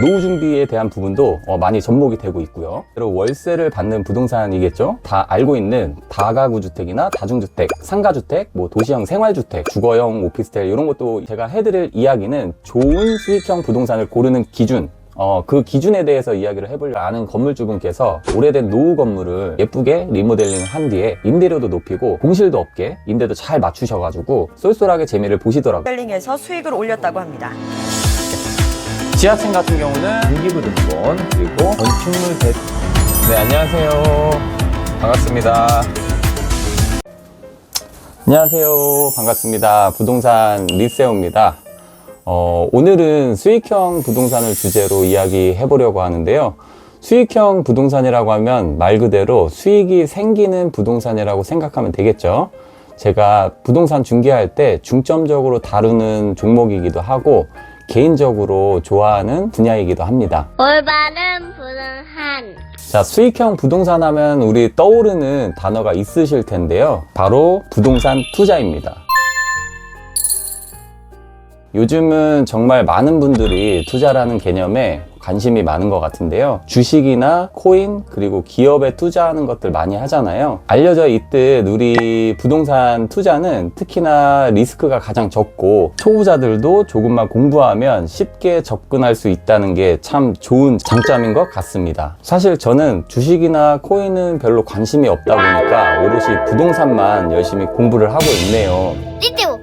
노후 준비에 대한 부분도 많이 접목이 되고 있고요. 그리고 월세를 받는 부동산이겠죠. 다 알고 있는 다가구 주택이나 다중주택, 상가주택, 뭐 도시형 생활주택, 주거형 오피스텔 이런 것도 제가 해드릴 이야기는 좋은 수익형 부동산을 고르는 기준, 그 기준에 대해서 이야기를 해보려고 아는 건물주분께서 오래된 노후 건물을 예쁘게 리모델링 한 뒤에 임대료도 높이고 공실도 없게 임대도 잘 맞추셔가지고 쏠쏠하게 재미를 보시더라고요. 셀링해서 수익을 올렸다고 합니다. 지하층 같은 경우는 등기부등본 그리고 건축물 대... 네, 안녕하세요. 반갑습니다. 안녕하세요. 반갑습니다. 부동산 리세오입니다. 오늘은 수익형 부동산을 주제로 이야기해 보려고 하는데요. 수익형 부동산이라고 하면 말 그대로 수익이 생기는 부동산이라고 생각하면 되겠죠. 제가 부동산 중개할 때 중점적으로 다루는 종목이기도 하고 개인적으로 좋아하는 분야이기도 합니다. 올바른 부동산. 자, 수익형 부동산 하면 우리 떠오르는 단어가 있으실 텐데요. 바로 부동산 투자입니다. 요즘은 정말 많은 분들이 투자라는 개념에 관심이 많은 것 같은데요. 주식이나 코인 그리고 기업에 투자하는 것들 많이 하잖아요. 알려져 있듯 우리 부동산 투자는 특히나 리스크가 가장 적고 초보자들도 조금만 공부하면 쉽게 접근할 수 있다는 게 참 좋은 장점인 것 같습니다. 사실 저는 주식이나 코인은 별로 관심이 없다 보니까 오롯이 부동산만 열심히 공부를 하고 있네요. 띠띠오.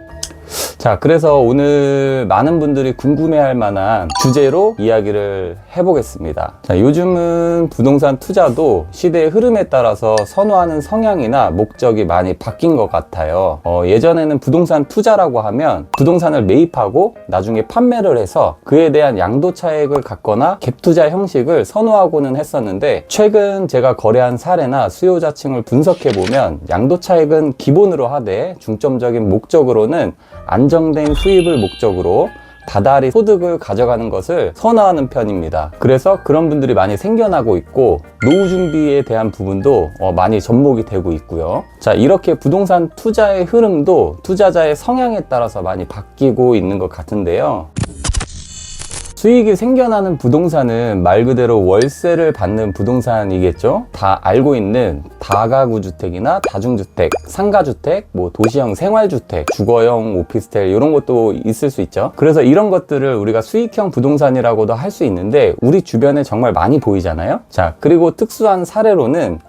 자, 그래서 오늘 많은 분들이 궁금해할 만한 주제로 이야기를 해보겠습니다. 자, 요즘은 부동산 투자도 시대의 흐름에 따라서 선호하는 성향이나 목적이 많이 바뀐 것 같아요. 예전에는 부동산 투자라고 하면 부동산을 매입하고 나중에 판매를 해서 그에 대한 양도 차익을 갖거나 갭 투자 형식을 선호하고는 했었는데, 최근 제가 거래한 사례나 수요자층을 분석해보면 양도 차익은 기본으로 하되 중점적인 목적으로는 안정된 수입을 목적으로 다달이 소득을 가져가는 것을 선호하는 편입니다. 그래서 그런 분들이 많이 생겨나고 있고 노후 준비에 대한 부분도 많이 접목이 되고 있고요. 자, 이렇게 부동산 투자의 흐름도 투자자의 성향에 따라서 많이 바뀌고 있는 것 같은데요. 수익이 생겨나는 부동산은 말 그대로 월세를 받는 부동산이겠죠. 다 알고 있는 다가구 주택이나 다중주택, 상가주택, 뭐 도시형 생활주택, 주거형 오피스텔 이런 것도 있을 수 있죠. 그래서 이런 것들을 우리가 수익형 부동산이라고도 할 수 있는데 우리 주변에 정말 많이 보이잖아요. 자, 그리고 특수한 사례로는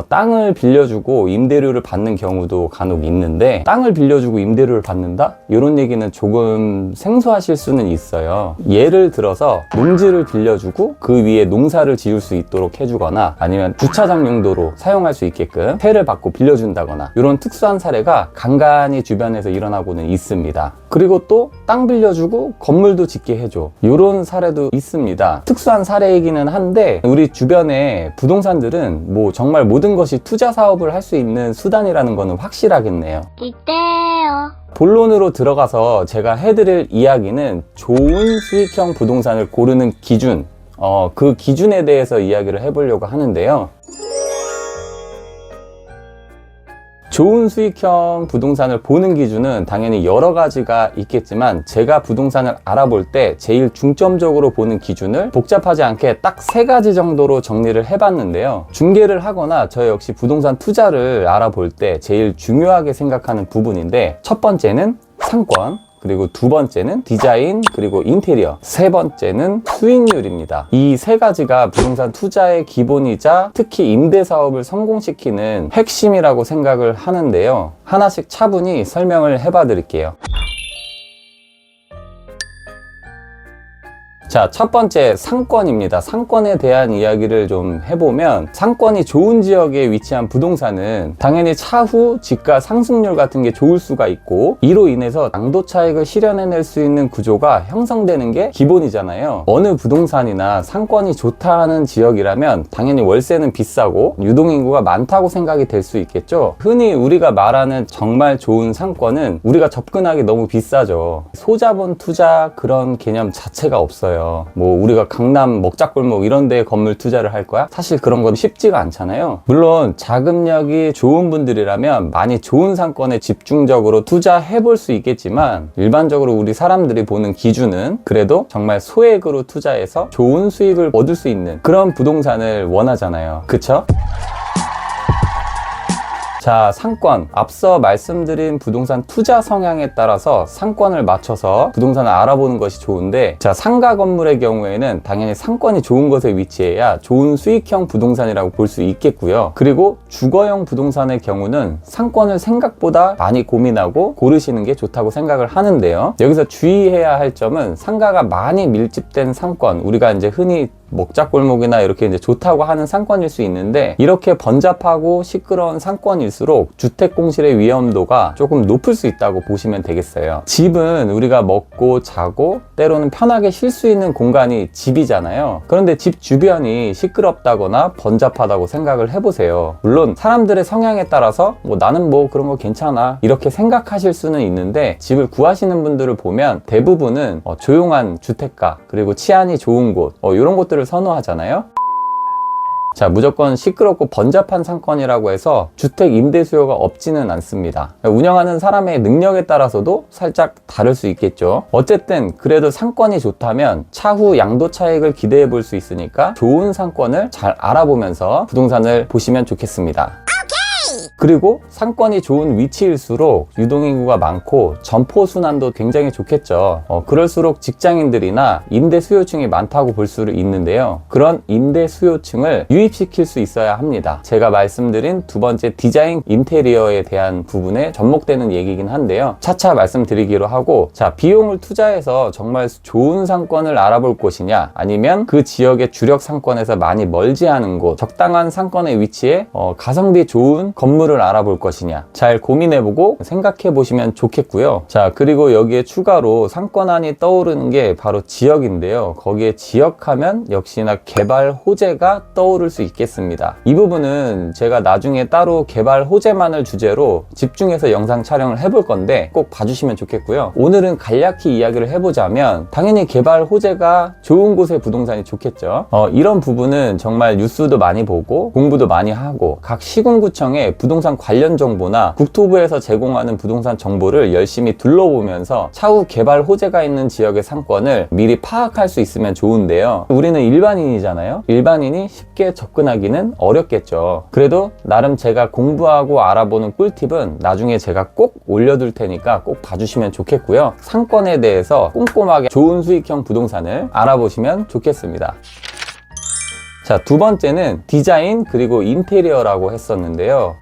땅을 빌려주고 임대료를 받는 경우도 간혹 있는데, 땅을 빌려주고 임대료를 받는다? 이런 얘기는 조금 생소하실 수는 있어요. 예를 들어서 농지를 빌려주고 그 위에 농사를 지을 수 있도록 해주거나 아니면 주차장 용도로 사용할 수 있게끔 세를 받고 빌려준다거나 이런 특수한 사례가 간간히 주변에서 일어나고는 있습니다. 그리고 또 땅 빌려주고 건물도 짓게 해줘, 이런 사례도 있습니다. 특수한 사례이기는 한데 우리 주변에 부동산들은 뭐 정말 모든 것이 투자 사업을 할 수 있는 수단이라는 거는 확실하겠네요. 이때요. 본론으로 들어가서 제가 해드릴 이야기는 좋은 수익형 부동산을 고르는 기준, 그 기준에 대해서 이야기를 해보려고 하는데요. 좋은 수익형 부동산을 보는 기준은 당연히 여러 가지가 있겠지만 제가 부동산을 알아볼 때 제일 중점적으로 보는 기준을 복잡하지 않게 딱 3가지 정도로 정리를 해봤는데요. 중개를 하거나 저 역시 부동산 투자를 알아볼 때 제일 중요하게 생각하는 부분인데, 첫 번째는 상권, 그리고 두 번째는 디자인, 그리고 인테리어, 세 번째는 수익률입니다. 이 3가지가 부동산 투자의 기본이자 특히 임대 사업을 성공시키는 핵심이라고 생각을 하는데요. 하나씩 차분히 설명을 해봐 드릴게요. 자, 첫 번째 상권입니다. 상권에 대한 이야기를 좀 해보면, 상권이 좋은 지역에 위치한 부동산은 당연히 차후 집가 상승률 같은 게 좋을 수가 있고, 이로 인해서 양도 차익을 실현해낼 수 있는 구조가 형성되는 게 기본이잖아요. 어느 부동산이나 상권이 좋다 하는 지역이라면 당연히 월세는 비싸고 유동인구가 많다고 생각이 될 수 있겠죠. 흔히 우리가 말하는 정말 좋은 상권은 우리가 접근하기 너무 비싸죠. 소자본 투자 그런 개념 자체가 없어요. 거예요. 뭐 우리가 강남 먹자골목 이런 데 건물 투자를 할 거야? 사실 그런 건 쉽지가 않잖아요. 물론 자금력이 좋은 분들이라면 많이 좋은 상권에 집중적으로 투자해 볼 수 있겠지만, 일반적으로 우리 사람들이 보는 기준은 그래도 정말 소액으로 투자해서 좋은 수익을 얻을 수 있는 그런 부동산을 원하잖아요. 그쵸? 자, 상권. 앞서 말씀드린 부동산 투자 성향에 따라서 상권을 맞춰서 부동산을 알아보는 것이 좋은데, 자, 상가 건물의 경우에는 당연히 상권이 좋은 곳에 위치해야 좋은 수익형 부동산이라고 볼 수 있겠고요. 그리고 주거용 부동산의 경우는 상권을 생각보다 많이 고민하고 고르시는 게 좋다고 생각을 하는데요. 여기서 주의해야 할 점은 상가가 많이 밀집된 상권, 우리가 이제 흔히 먹자골목이나 이렇게 이제 좋다고 하는 상권일 수 있는데, 이렇게 번잡하고 시끄러운 상권일수록 주택 공실의 위험도가 조금 높을 수 있다고 보시면 되겠어요. 집은 우리가 먹고 자고 때로는 편하게 쉴 수 있는 공간이 집이잖아요. 그런데 집 주변이 시끄럽다거나 번잡하다고 생각을 해보세요. 물론 사람들의 성향에 따라서 뭐 나는 뭐 그런 거 괜찮아 이렇게 생각하실 수는 있는데, 집을 구하시는 분들을 보면 대부분은 조용한 주택가, 그리고 치안이 좋은 곳, 이런 곳들을 선호하잖아요. 자, 무조건 시끄럽고 번잡한 상권이라고 해서 주택 임대 수요가 없지는 않습니다. 운영하는 사람의 능력에 따라서도 살짝 다를 수 있겠죠. 어쨌든 그래도 상권이 좋다면 차후 양도 차익을 기대해 볼 수 있으니까 좋은 상권을 잘 알아보면서 부동산을 보시면 좋겠습니다. 그리고 상권이 좋은 위치일수록 유동인구가 많고 점포 순환도 굉장히 좋겠죠. 그럴수록 직장인들이나 임대 수요층이 많다고 볼 수 있는데요. 그런 임대 수요층을 유입시킬 수 있어야 합니다. 제가 말씀드린 두 번째 디자인 인테리어에 대한 부분에 접목되는 얘기긴 한데요. 차차 말씀드리기로 하고, 자, 비용을 투자해서 정말 좋은 상권을 알아볼 곳이냐, 아니면 그 지역의 주력 상권에서 많이 멀지 않은 곳, 적당한 상권의 위치에 가성비 좋은 건물을 알아볼 것이냐, 잘 고민해보고 생각해보시면 좋겠고요. 자, 그리고 여기에 추가로 상권안이 떠오르는 게 바로 지역인데요. 거기에 지역하면 역시나 개발 호재가 떠오를 수 있겠습니다. 이 부분은 제가 나중에 따로 개발 호재만을 주제로 집중해서 영상 촬영을 해볼 건데 꼭 봐주시면 좋겠고요. 오늘은 간략히 이야기를 해보자면, 당연히 개발 호재가 좋은 곳의 부동산이 좋겠죠. 이런 부분은 정말 뉴스도 많이 보고 공부도 많이 하고, 각 시군구청의 부동산 관련 정보나 국토부에서 제공하는 부동산 정보를 열심히 둘러보면서 차후 개발 호재가 있는 지역의 상권을 미리 파악할 수 있으면 좋은데요. 우리는 일반인이잖아요. 일반인이 쉽게 접근하기는 어렵겠죠. 그래도 나름 제가 공부하고 알아보는 꿀팁은 나중에 제가 꼭 올려둘 테니까 꼭 봐주시면 좋겠고요. 상권에 대해서 꼼꼼하게 좋은 수익형 부동산을 알아보시면 좋겠습니다. 자, 두 번째는 디자인 그리고 인테리어라고 했었는데요.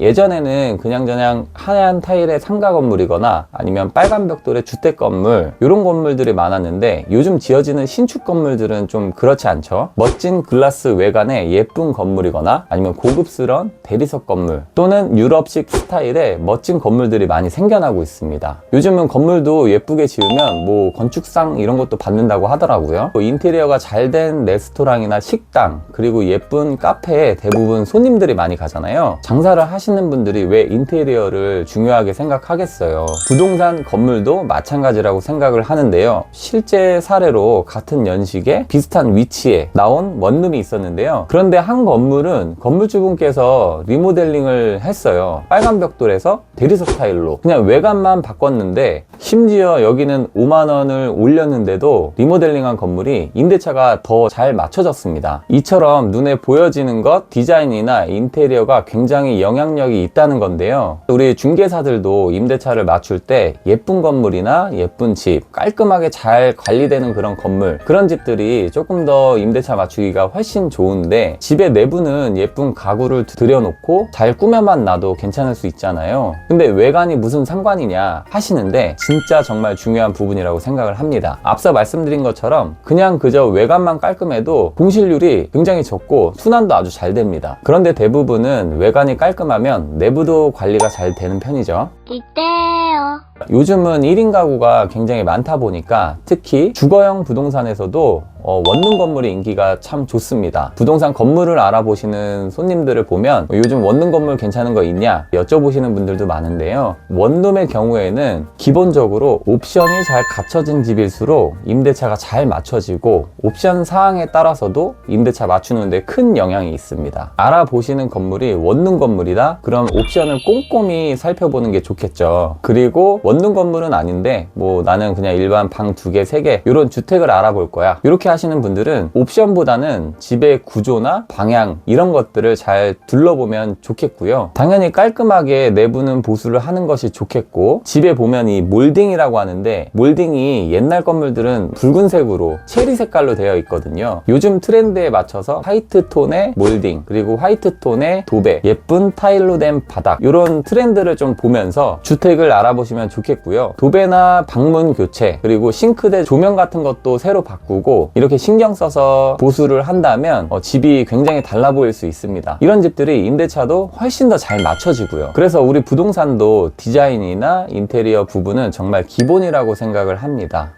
예전에는 그냥 하얀 타일의 상가 건물이거나 아니면 빨간 벽돌의 주택 건물, 이런 건물들이 많았는데, 요즘 지어지는 신축 건물들은 좀 그렇지 않죠. 멋진 글라스 외관의 예쁜 건물이거나 아니면 고급스러운 대리석 건물, 또는 유럽식 스타일의 멋진 건물들이 많이 생겨나고 있습니다. 요즘은 건물도 예쁘게 지으면 뭐 건축상 이런 것도 받는다고 하더라고요. 인테리어가 잘 된 레스토랑이나 식당, 그리고 예쁜 카페에 대부분 손님들이 많이 가잖아요. 장사를 하시는 분들이 왜 인테리어를 중요하게 생각하겠어요. 부동산 건물도 마찬가지라고 생각을 하는데요. 실제 사례로 같은 연식에 비슷한 위치에 나온 원룸이 있었는데요. 그런데 한 건물은 건물주분께서 리모델링을 했어요. 빨간 벽돌에서 대리석 타일로 그냥 외관만 바꿨는데, 심지어 여기는 5만 원을 올렸는데도 리모델링한 건물이 임대차가 더 잘 맞춰졌습니다. 이처럼 눈에 보여지는 것, 디자인이나 인테리어가 굉장히 영향력이 있다는 건데요. 우리 중개사들도 임대차를 맞출 때 예쁜 건물이나 예쁜 집, 깔끔하게 잘 관리되는 그런 건물, 그런 집들이 조금 더 임대차 맞추기가 훨씬 좋은데, 집의 내부는 예쁜 가구를 들여놓고 잘 꾸며만 놔도 괜찮을 수 있잖아요. 근데 외관이 무슨 상관이냐 하시는데, 진짜 정말 중요한 부분이라고 생각을 합니다. 앞서 말씀드린 것처럼 그냥 그저 외관만 깔끔해도 공실률이 굉장히 적고 순환도 아주 잘 됩니다. 그런데 대부분은 외관이 깔끔하면 내부도 관리가 잘 되는 편이죠. 이때요. 요즘은 1인 가구가 굉장히 많다 보니까 특히 주거형 부동산에서도 원룸 건물의 인기가 참 좋습니다. 부동산 건물을 알아보시는 손님들을 보면 요즘 원룸 건물 괜찮은 거 있냐 여쭤보시는 분들도 많은데요. 원룸의 경우에는 기본적으로 옵션이 잘 갖춰진 집일수록 임대차가 잘 맞춰지고 옵션 사항에 따라서도 임대차 맞추는데 큰 영향이 있습니다. 알아보시는 건물이 원룸 건물이다? 그럼 옵션을 꼼꼼히 살펴보는 게 좋겠죠. 그리고 원룸 건물은 아닌데 뭐 나는 그냥 일반 방 2개, 3개 이런 주택을 알아볼 거야. 이렇게 하시는 분들은 옵션보다는 집의 구조나 방향 이런 것들을 잘 둘러보면 좋겠고요. 당연히 깔끔하게 내부는 보수를 하는 것이 좋겠고, 집에 보면 이 몰딩이라고 하는데 몰딩이 옛날 건물들은 붉은색으로 체리 색깔로 되어 있거든요. 요즘 트렌드에 맞춰서 화이트 톤의 몰딩 그리고 화이트 톤의 도배, 예쁜 타일로 된 바닥 이런 트렌드를 좀 보면서 주택을 알아보시면 좋겠고요. 도배나 방문 교체 그리고 싱크대 조명 같은 것도 새로 바꾸고 이렇게 신경 써서 보수를 한다면 집이 굉장히 달라 보일 수 있습니다. 이런 집들이 임대차도 훨씬 더 잘 맞춰지고요. 그래서 우리 부동산도 디자인이나 인테리어 부분은 정말 기본이라고 생각을 합니다.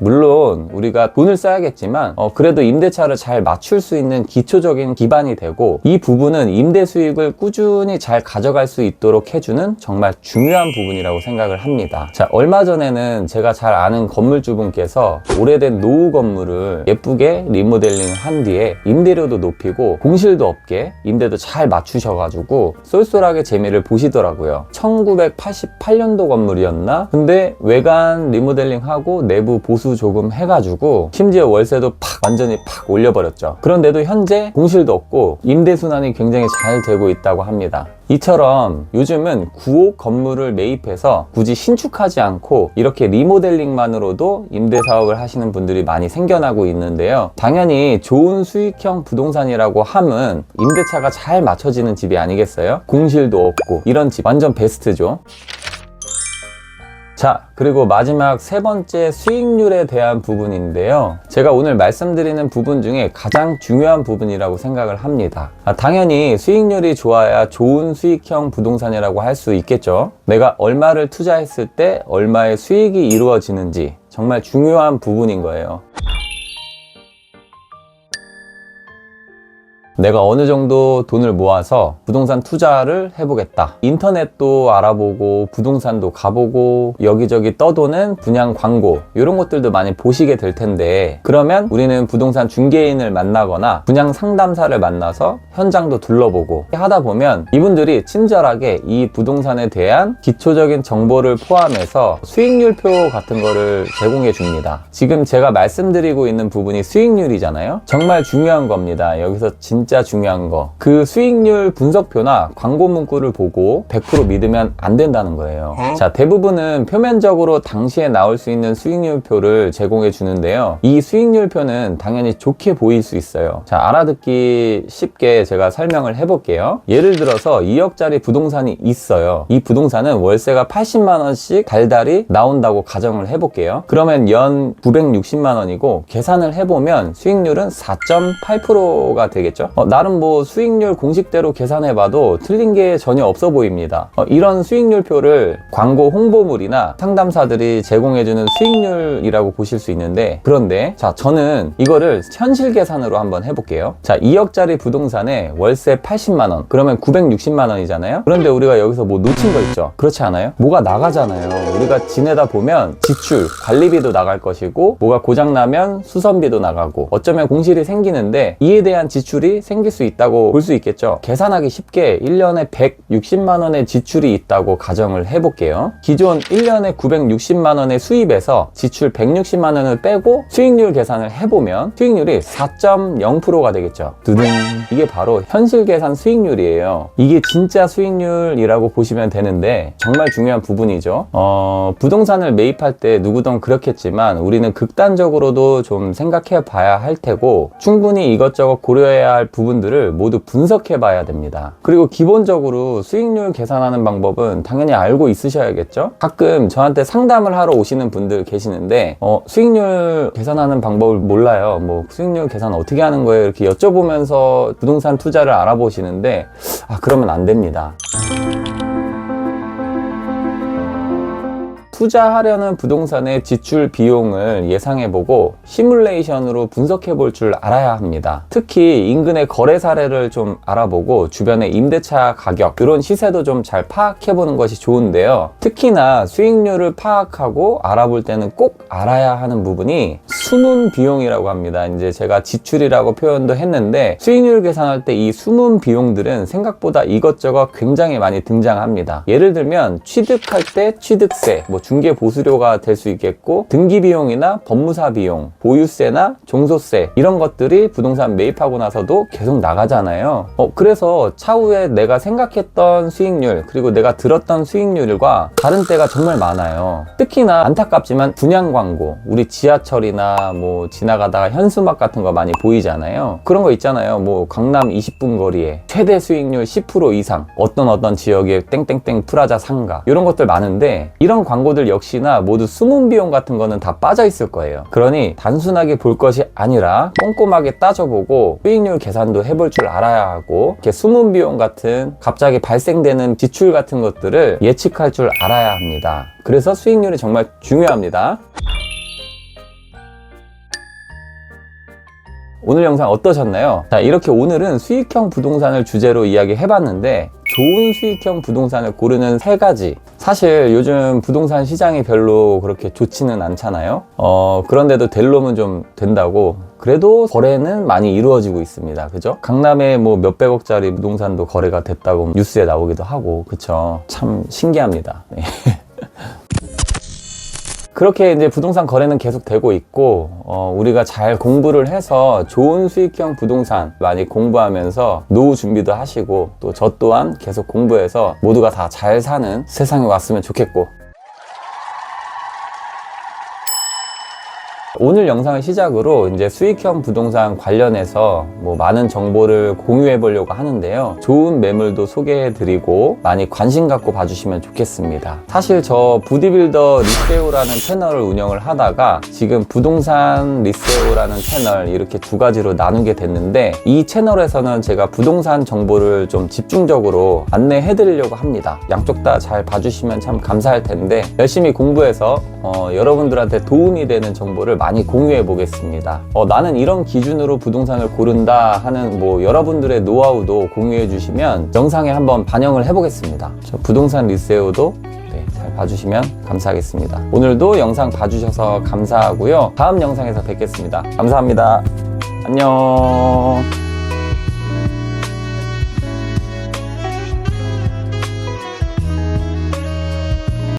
물론 우리가 돈을 써야겠지만 그래도 임대차를 잘 맞출 수 있는 기초적인 기반이 되고, 이 부분은 임대 수익을 꾸준히 잘 가져갈 수 있도록 해주는 정말 중요한 부분이라고 생각을 합니다. 자, 얼마 전에는 제가 잘 아는 건물주분께서 오래된 노후 건물을 예쁘게 리모델링 한 뒤에 임대료도 높이고 공실도 없게 임대도 잘 맞추셔가지고 쏠쏠하게 재미를 보시더라고요. 1988년도 건물이었나? 근데 외관 리모델링하고 내부 보수 조금 해가지고 심지어 월세도 완전히 올려버렸죠. 그런데도 현재 공실도 없고 임대순환이 굉장히 잘 되고 있다고 합니다. 이처럼 요즘은 구옥 건물을 매입해서 굳이 신축하지 않고 이렇게 리모델링만으로도 임대 사업을 하시는 분들이 많이 생겨나고 있는데요. 당연히 좋은 수익형 부동산이라고 함은 임대차가 잘 맞춰지는 집이 아니겠어요? 공실도 없고 이런 집 완전 베스트죠. 자, 그리고 마지막 3번째 수익률에 대한 부분인데요. 제가 오늘 말씀드리는 부분 중에 가장 중요한 부분이라고 생각을 합니다. 당연히 수익률이 좋아야 좋은 수익형 부동산이라고 할 수 있겠죠. 내가 얼마를 투자했을 때 얼마의 수익이 이루어지는지 정말 중요한 부분인 거예요. 내가 어느 정도 돈을 모아서 부동산 투자를 해보겠다. 인터넷도 알아보고 부동산도 가보고 여기저기 떠도는 분양 광고 이런 것들도 많이 보시게 될 텐데, 그러면 우리는 부동산 중개인을 만나거나 분양 상담사를 만나서 현장도 둘러보고 하다 보면 이분들이 친절하게 이 부동산에 대한 기초적인 정보를 포함해서 수익률표 같은 거를 제공해 줍니다. 지금 제가 말씀드리고 있는 부분이 수익률이잖아요. 정말 중요한 겁니다. 여기서 진짜 중요한 거, 그 수익률 분석표나 광고 문구를 보고 100% 믿으면 안 된다는 거예요. 자, 대부분은 표면적으로 당시에 나올 수 있는 수익률표를 제공해 주는데요. 이 수익률표는 당연히 좋게 보일 수 있어요. 자, 알아듣기 쉽게 제가 설명을 해볼게요. 예를 들어서 2억짜리 부동산이 있어요. 이 부동산은 월세가 80만 원씩 달달이 나온다고 가정을 해볼게요. 그러면 연 960만 원이고 계산을 해보면 수익률은 4.8%가 되겠죠. 나름 뭐 수익률 공식대로 계산해봐도 틀린 게 전혀 없어 보입니다. 이런 수익률표를 광고 홍보물이나 상담사들이 제공해주는 수익률이라고 보실 수 있는데, 그런데 자, 저는 이거를 현실 계산으로 한번 해볼게요. 자, 2억짜리 부동산에 월세 80만 원, 그러면 960만 원이잖아요. 그런데 우리가 여기서 뭐 놓친 거 있죠? 그렇지 않아요? 뭐가 나가잖아요. 우리가 지내다 보면 지출, 관리비도 나갈 것이고, 뭐가 고장나면 수선비도 나가고, 어쩌면 공실이 생기는데 이에 대한 지출이 생길 수 있다고 볼 수 있겠죠. 계산하기 쉽게 1년에 160만 원의 지출이 있다고 가정을 해볼게요. 기존 1년에 960만 원의 수입에서 지출 160만 원을 빼고 수익률 계산을 해보면 수익률이 4.0%가 되겠죠. 두둥. 이게 바로 현실 계산 수익률이에요. 이게 진짜 수익률이라고 보시면 되는데 정말 중요한 부분이죠. 부동산을 매입할 때 누구든 그렇겠지만 우리는 극단적으로도 좀 생각해 봐야 할 테고, 충분히 이것저것 고려해야 할 부분들을 모두 분석해 봐야 됩니다. 그리고 기본적으로 수익률 계산하는 방법은 당연히 알고 있으셔야겠죠. 가끔 저한테 상담을 하러 오시는 분들 계시는데 수익률 계산하는 방법을 몰라요. 뭐 수익률 계산 어떻게 하는 거예요? 이렇게 여쭤보면서 부동산 투자를 알아보시는데 그러면 안 됩니다. 투자하려는 부동산의 지출 비용을 예상해보고 시뮬레이션으로 분석해볼 줄 알아야 합니다. 특히 인근의 거래 사례를 좀 알아보고 주변의 임대차 가격, 이런 시세도 좀 잘 파악해보는 것이 좋은데요. 특히나 수익률을 파악하고 알아볼 때는 꼭 알아야 하는 부분이 숨은 비용이라고 합니다. 이제 제가 지출이라고 표현도 했는데 수익률 계산할 때 이 숨은 비용들은 생각보다 이것저것 굉장히 많이 등장합니다. 예를 들면 취득할 때 취득세, 중개 보수료가 될 수 있겠고, 등기 비용이나 법무사 비용, 보유세나 종소세, 이런 것들이 부동산 매입하고 나서도 계속 나가잖아요. 그래서 차후에 내가 생각했던 수익률, 그리고 내가 들었던 수익률과 다른 때가 정말 많아요. 특히나 안타깝지만 분양 광고, 우리 지하철이나 지나가다가 현수막 같은 거 많이 보이잖아요. 그런 거 있잖아요. 강남 20분 거리에 최대 수익률 10% 이상, 어떤 지역에 땡땡땡 프라자 상가, 이런 것들 많은데, 이런 광고들 역시나 모두 숨은 비용 같은 거는 다 빠져 있을 거예요. 그러니 단순하게 볼 것이 아니라 꼼꼼하게 따져보고 수익률 계산도 해볼 줄 알아야 하고, 이렇게 숨은 비용 같은 갑자기 발생되는 지출 같은 것들을 예측할 줄 알아야 합니다. 그래서 수익률이 정말 중요합니다. 오늘 영상 어떠셨나요? 자, 이렇게 오늘은 수익형 부동산을 주제로 이야기해봤는데, 좋은 수익형 부동산을 고르는 3가지. 사실 요즘 부동산 시장이 별로 그렇게 좋지는 않잖아요. 그런데도 될 놈은 좀 된다고. 그래도 거래는 많이 이루어지고 있습니다. 그죠? 강남에 몇백억짜리 부동산도 거래가 됐다고 뉴스에 나오기도 하고, 그쵸? 참 신기합니다. 네. 그렇게 이제 부동산 거래는 계속 되고 있고, 우리가 잘 공부를 해서 좋은 수익형 부동산 많이 공부하면서 노후 준비도 하시고, 또 저 또한 계속 공부해서 모두가 다 잘 사는 세상에 왔으면 좋겠고, 오늘 영상을 시작으로 이제 수익형 부동산 관련해서 많은 정보를 공유해 보려고 하는데요. 좋은 매물도 소개해 드리고 많이 관심 갖고 봐주시면 좋겠습니다. 사실 저 부디빌더 리세오라는 채널을 운영을 하다가 지금 부동산 리세오라는 채널, 이렇게 2가지로 나누게 됐는데, 이 채널에서는 제가 부동산 정보를 좀 집중적으로 안내해 드리려고 합니다. 양쪽 다 잘 봐주시면 참 감사할 텐데, 열심히 공부해서 여러분들한테 도움이 되는 정보를 많이 공유해 보겠습니다. 나는 이런 기준으로 부동산을 고른다 하는 여러분들의 노하우도 공유해 주시면 영상에 한번 반영을 해 보겠습니다. 저 부동산 리세오도 잘 봐주시면 감사하겠습니다. 오늘도 영상 봐주셔서 감사하고요. 다음 영상에서 뵙겠습니다. 감사합니다. 안녕.